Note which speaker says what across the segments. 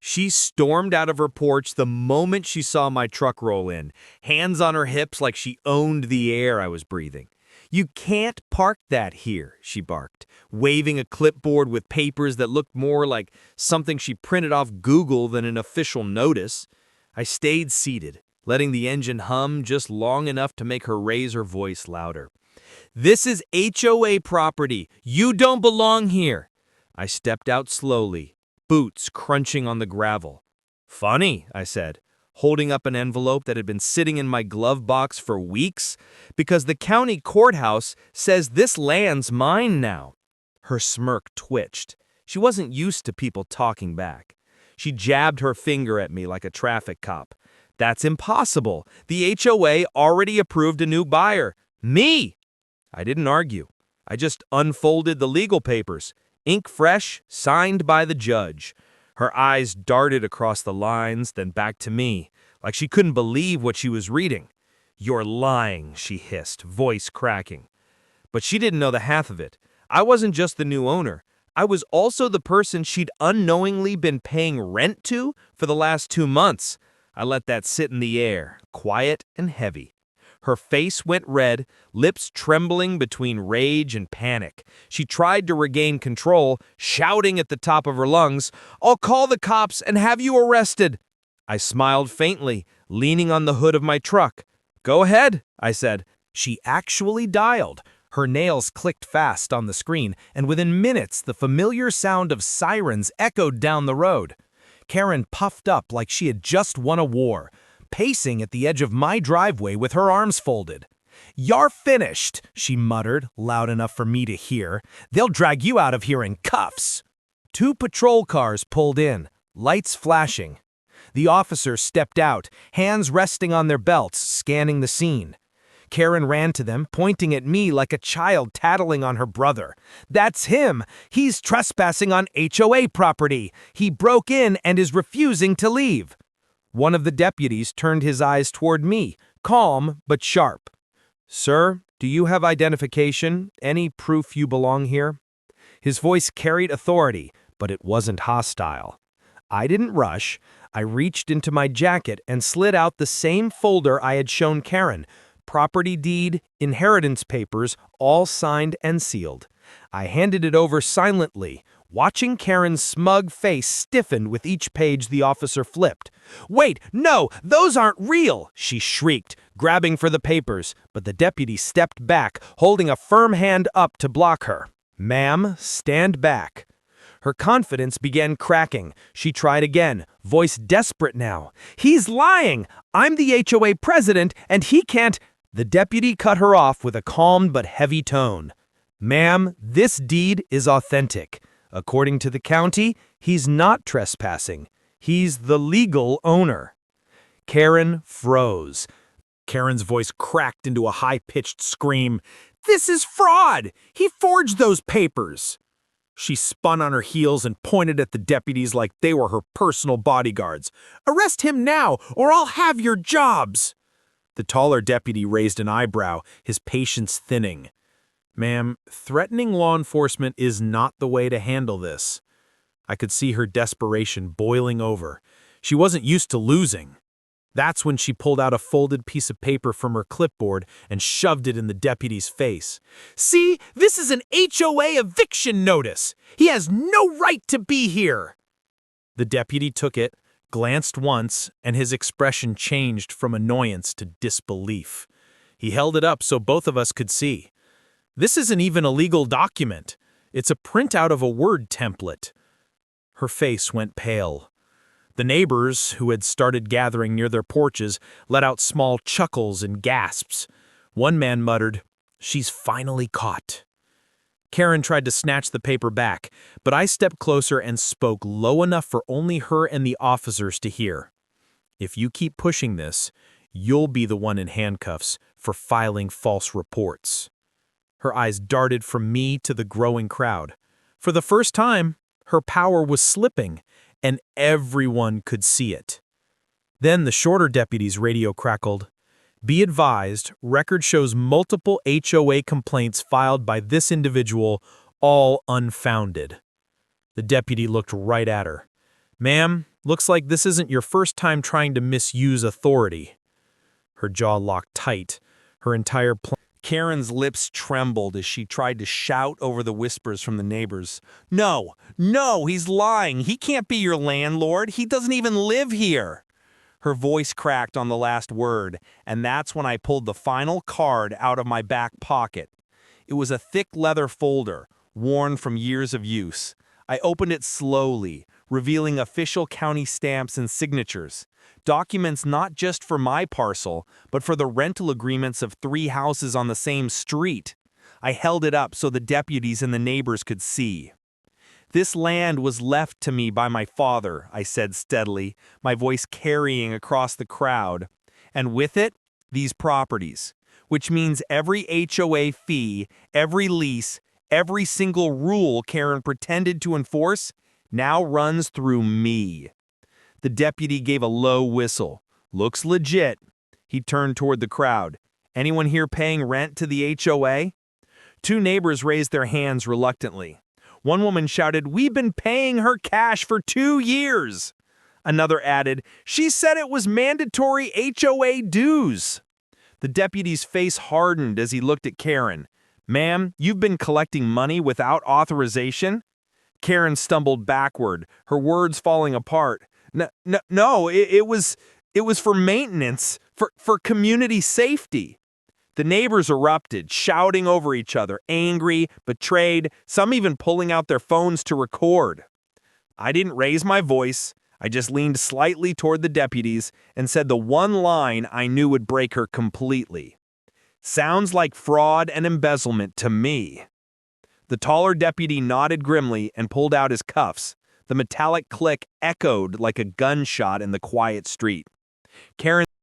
Speaker 1: She stormed out of her porch the moment she saw my truck roll in, hands on her hips like she owned the air I was breathing. "You can't park that here," she barked, waving a clipboard with papers that looked more like something she printed off Google than an official notice. I stayed seated, letting the engine hum just long enough to make her raise her voice louder. "This is HOA property. You don't belong here." I stepped out slowly, boots crunching on the gravel. "Funny," I said, holding up an envelope that had been sitting in my glove box for weeks, "because the county courthouse says this land's mine now." Her smirk twitched. She wasn't used to people talking back. She jabbed her finger at me like a traffic cop. "That's impossible. The HOA already approved a new buyer. Me!" I didn't argue. I just unfolded the legal papers, ink fresh, signed by the judge. Her eyes darted across the lines, then back to me, like she couldn't believe what she was reading. "You're lying," she hissed, voice cracking. But she didn't know the half of it. I wasn't just the new owner. I was also the person she'd unknowingly been paying rent to for the last 2 months. I let that sit in the air, quiet and heavy. Her face went red, lips trembling between rage and panic. She tried to regain control, shouting at the top of her lungs, "I'll call the cops and have you arrested." I smiled faintly, leaning on the hood of my truck. "Go ahead," I said. She actually dialed. Her nails clicked fast on the screen, and within minutes the familiar sound of sirens echoed down the road. Karen puffed up like she had just won a war, pacing at the edge of my driveway with her arms folded. "You're finished," she muttered, loud enough for me to hear. "They'll drag you out of here in cuffs." 2 patrol cars pulled in, lights flashing. The officers stepped out, hands resting on their belts, scanning the scene. Karen ran to them, pointing at me like a child tattling on her brother. "That's him! He's trespassing on HOA property! He broke in and is refusing to leave!" One of the deputies turned his eyes toward me, calm but sharp. "Sir, do you have identification? Any proof you belong here?" His voice carried authority, but it wasn't hostile. I didn't rush. I reached into my jacket and slid out the same folder I had shown Karen. Property deed, inheritance papers, all signed and sealed. I handed it over silently, watching Karen's smug face stiffen with each page the officer flipped. "Wait, no, those aren't real!" she shrieked, grabbing for the papers, but the deputy stepped back, holding a firm hand up to block her. "Ma'am, stand back." Her confidence began cracking. She tried again, voice desperate now. "He's lying! I'm the HOA president, and he can't—" The deputy cut her off with a calm but heavy tone. "Ma'am, this deed is authentic. According to the county, he's not trespassing. He's the legal owner." Karen froze. Karen's voice cracked into a high-pitched scream. "This is fraud! He forged those papers!" She spun on her heels and pointed at the deputies like they were her personal bodyguards. "Arrest him now, or I'll have your jobs!" The taller deputy raised an eyebrow, his patience thinning. "Ma'am, threatening law enforcement is not the way to handle this." I could see her desperation boiling over. She wasn't used to losing. That's when she pulled out a folded piece of paper from her clipboard and shoved it in the deputy's face. "See, this is an HOA eviction notice. He has no right to be here." The deputy took it, glanced once, and his expression changed from annoyance to disbelief. He held it up so both of us could see. "This isn't even a legal document. It's a printout of a Word template." Her face went pale. The neighbors, who had started gathering near their porches, let out small chuckles and gasps. One man muttered, "She's finally caught." Karen tried to snatch the paper back, but I stepped closer and spoke low enough for only her and the officers to hear. "If you keep pushing this, you'll be the one in handcuffs for filing false reports." Her eyes darted from me to the growing crowd. For the first time, her power was slipping, and everyone could see it. Then the shorter deputy's radio crackled. "Be advised, record shows multiple HOA complaints filed by this individual, all unfounded." The deputy looked right at her. "Ma'am,
Speaker 2: Looks like this isn't your first time trying to misuse authority." Her jaw locked tight. Her entire plan.
Speaker 1: Karen's lips trembled as she tried to shout over the whispers from the neighbors. No, no, he's lying. He can't be your landlord. He doesn't even live here. Her voice cracked on the last word, and that's when I pulled the final card out of my back pocket. It was a thick leather folder, worn from years of use. I opened it slowly, revealing official county stamps and signatures. Documents not just for my parcel, but for the rental agreements of 3 houses on the same street. I held it up so the deputies and the neighbors could see. This land was left to me by my father, I said steadily, my voice carrying across the crowd. And with it, these properties, which means every HOA fee, every lease, every single rule Karen pretended to enforce now runs through me. The deputy gave a low whistle. Looks legit. He turned toward the crowd. Anyone here paying rent to the HOA? 2 neighbors raised their hands reluctantly. One woman shouted, "We've been paying her cash for 2 years." Another added, "She said it was mandatory HOA dues." The deputy's face hardened as he looked at Karen. "Ma'am, you've been collecting money without authorization?" Karen stumbled backward, her words falling apart. No, it was for maintenance, for community safety." The neighbors erupted, shouting over each other, angry, betrayed, some even pulling out their phones to record. I didn't raise my voice. I just leaned slightly toward the deputies and said the one line I knew would break her completely. "Sounds like fraud and embezzlement to me." The taller deputy nodded grimly and pulled out his cuffs. The metallic click echoed like a gunshot in the quiet street.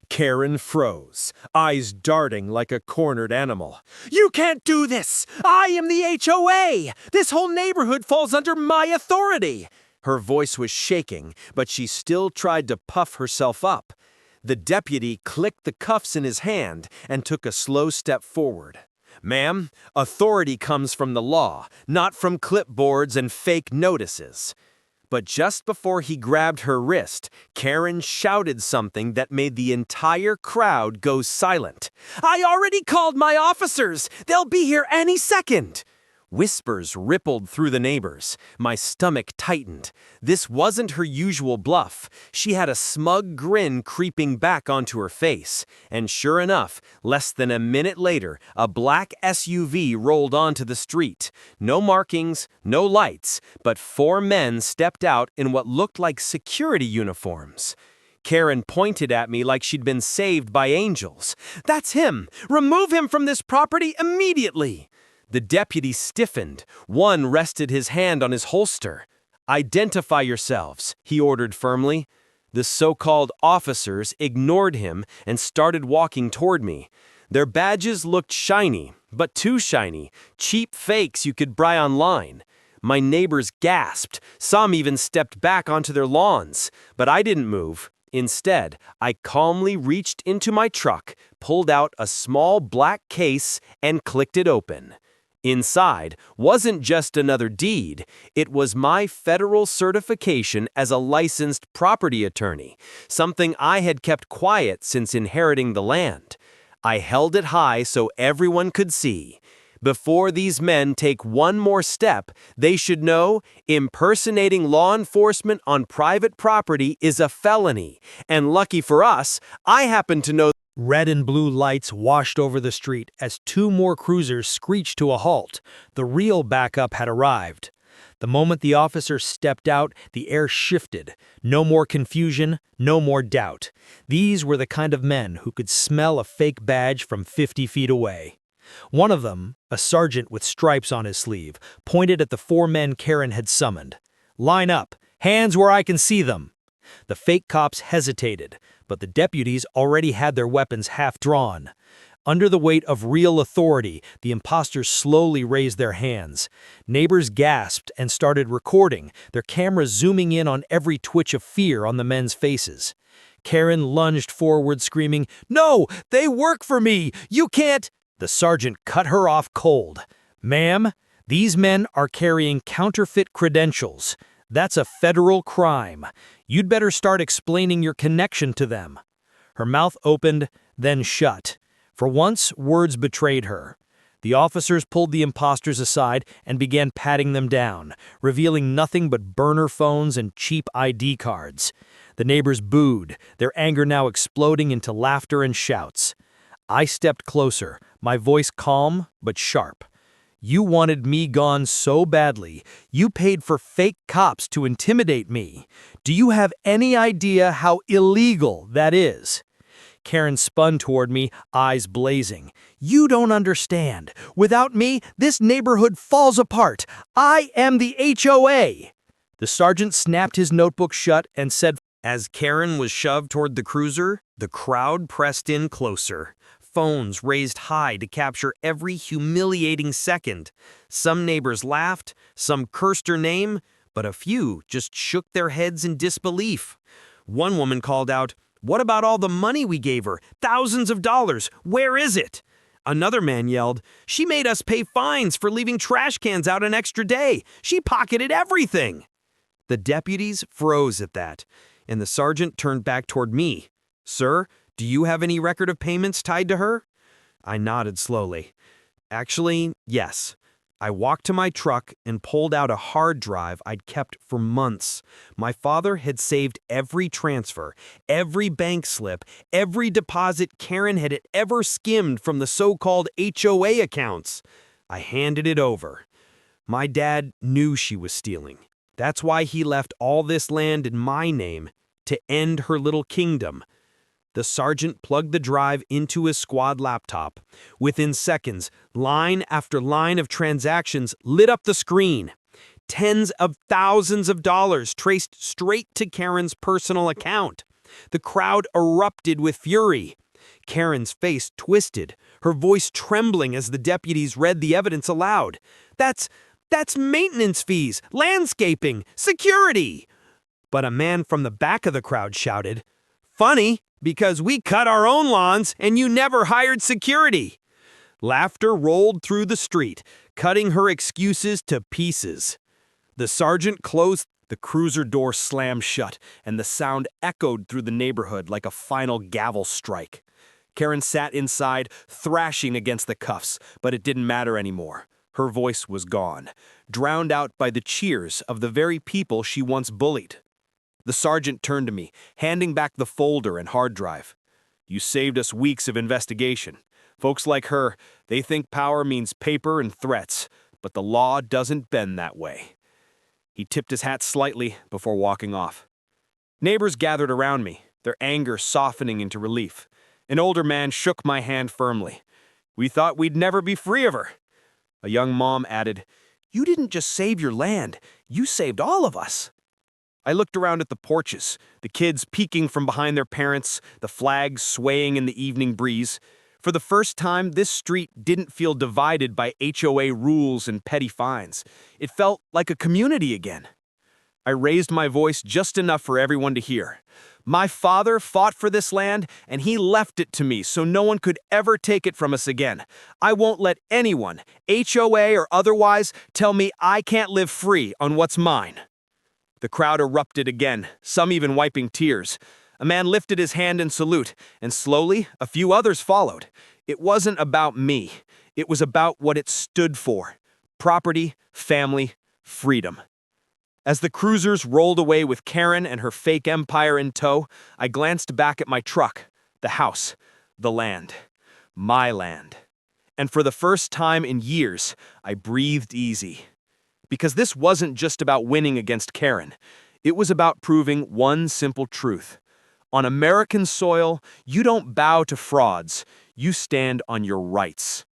Speaker 1: Karen froze, eyes darting like a cornered animal. "You can't do this! I am the HOA! This whole neighborhood falls under my authority!" Her voice was shaking, but she still tried to puff herself up. The deputy clicked the cuffs in his hand and took a slow step forward. "Ma'am, authority comes from the law, not from clipboards and fake notices." But just before he grabbed her wrist, Karen shouted something that made the entire crowd go silent. "I already called my officers! They'll be here any second!" Whispers rippled through the neighbors. My stomach tightened. This wasn't her usual bluff. She had a smug grin creeping back onto her face. And sure enough, less than a minute later, a black SUV rolled onto the street. No markings, no lights, but 4 men stepped out in what looked like security uniforms. Karen pointed at me like she'd been saved by angels. "That's him! Remove him from this property immediately!" The deputy stiffened. One rested his hand on his holster. "Identify yourselves," he ordered firmly. The so-called officers ignored him and started walking toward me. Their badges looked shiny, but too shiny, cheap fakes you could buy online. My neighbors gasped. Some even stepped back onto their lawns, but I didn't move. Instead, I calmly reached into my truck, pulled out a small black case, and clicked it open. Inside wasn't just another deed, it was my federal certification as a licensed property attorney, something I had kept quiet since inheriting the land. I held it high so everyone could see. Before these men take one more step, they should know impersonating law enforcement on private property is a felony, and lucky for us, I happen to know.
Speaker 2: Red and blue lights washed over the street as 2 more cruisers screeched to a halt. The real backup had arrived. The moment the officer stepped out, the air shifted. No more confusion, no more doubt. These were the kind of men who could smell a fake badge from 50 feet away. One of them, a sergeant with stripes on his sleeve, pointed at the 4 men Karen had summoned. "Line up! Hands where I can see them!" The fake cops hesitated, but the deputies already had their weapons half drawn. Under the weight of real authority, the imposters slowly raised their hands. Neighbors gasped and started recording, their cameras zooming in on every twitch of fear on the men's faces. Karen lunged forward, screaming, "No! They work for me! You can't—" The sergeant cut her off cold. "Ma'am, these men are carrying counterfeit credentials. That's a federal crime. You'd better start explaining your connection to them." Her mouth opened, then shut. For once, words betrayed her. The officers pulled the imposters aside and began patting them down, revealing nothing but burner phones and cheap ID cards. The neighbors booed, their anger now exploding into laughter and shouts. I stepped closer, my voice calm but sharp. "You wanted me gone so badly. You paid for fake cops to intimidate me. Do you have any idea how illegal that is?" Karen spun toward me, eyes blazing. "You don't understand. Without me, this neighborhood falls apart. I am the HOA." The sergeant snapped his notebook shut and said,
Speaker 1: As Karen was shoved toward the cruiser, the crowd pressed in closer. Phones raised high to capture every humiliating second. Some neighbors laughed, some cursed her name, but a few just shook their heads in disbelief. One woman called out, "What about all the money we gave her? Thousands of dollars. Where is it?" Another man yelled, "She made us pay fines for leaving trash cans out an extra day. She pocketed everything." The deputies froze at that, and the sergeant turned back toward me. "Sir, do you have any record of payments tied to her?" I nodded slowly. "Actually, yes." I walked to my truck and pulled out a hard drive I'd kept for months. My father had saved every transfer, every bank slip, every deposit Karen had ever skimmed from the so-called HOA accounts. I handed it over. My dad knew she was stealing. That's why he left all this land in my name, to end her little kingdom. The sergeant plugged the drive into his squad laptop. Within seconds, line after line of transactions lit up the screen. Tens of thousands of dollars traced straight to Karen's personal account. The crowd erupted with fury. Karen's face twisted, her voice trembling as the deputies read the evidence aloud. That's maintenance fees, landscaping, security." But a man from the back of the crowd shouted, "Funny, because we cut our own lawns and you never hired security." Laughter rolled through the street, cutting her excuses to pieces. The sergeant closed. The cruiser door slammed shut, and the sound echoed through the neighborhood like a final gavel strike. Karen sat inside, thrashing against the cuffs, but it didn't matter anymore. Her voice was gone, drowned out by the cheers of the very people she once bullied. The sergeant turned to me, handing back the folder and hard drive. "You saved us weeks of investigation. Folks like her, they think power means paper and threats, but the law doesn't bend that way." He tipped his hat slightly before walking off. Neighbors gathered around me, their anger softening into relief. An older man shook my hand firmly. "We thought we'd never be free of her." A young mom added, "You didn't just save your land, you saved all of us." I looked around at the porches, the kids peeking from behind their parents, the flags swaying in the evening breeze. For the first time, this street didn't feel divided by HOA rules and petty fines. It felt like a community again. I raised my voice just enough for everyone to hear. "My father fought for this land, and he left it to me so no one could ever take it from us again. I won't let anyone, HOA or otherwise, tell me I can't live free on what's mine." The crowd erupted again, some even wiping tears. A man lifted his hand in salute, and slowly, a few others followed. It wasn't about me. It was about what it stood for: property, family, freedom. As the cruisers rolled away with Karen and her fake empire in tow, I glanced back at my truck, the house, the land, my land. And for the first time in years, I breathed easy. Because this wasn't just about winning against Karen. It was about proving one simple truth. On American soil, you don't bow to frauds, you stand on your rights.